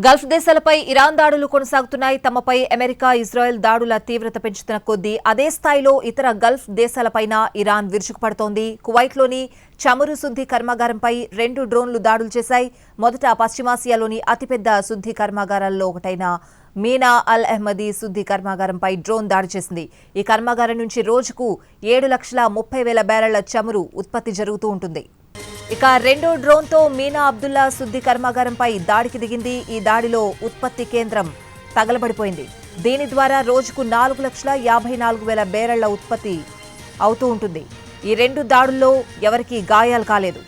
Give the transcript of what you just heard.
Gulf దేశాలపై Iran దాడులు కొనసాగుతున్నాయి. తమపై అమెరికా, ఇజ్రాయెల్ దాడుల తీవ్రత పెంచుతున్న కొద్దీ అదే స్థాయిలో ఇతర గల్ఫ్ దేశాలపైన ఇరాన్ విరుచుకుపడుతోంది. కువైట్లోని చమురు శుద్ధి కర్మాగారంపై 2 డ్రోన్లు దాడులు చేశాయి. మొదట పశ్చిమాసియాలోని అతిపెద్ద శుద్ధి కర్మాగారాల్లో ఒకటైన మీనా అల్ అహ్మదీ శుద్ధి కర్మాగారంపై డ్రోన్ దాడి చేసింది. ఈ కర్మాగారం నుంచి రోజుకు 7,30,000 బ్యారెళ్ల చమురు ఉత్పత్తి జరుగుతూ ఉంటుంది. ఇక రెండో డ్రోన్తో మీనా అబ్దుల్లా శుద్ధి కర్మాగారంపై దాడికి దిగింది. ఈ దాడిలో ఉత్పత్తి కేంద్రం తగలబడిపోయింది. దీని ద్వారా రోజుకు 4,54,000 బ్యారెళ్ల ఉత్పత్తి అవుతూ ఉంటుంది. ఈ 2 దాడుల్లో ఎవరికీ గాయాలు కాలేదు.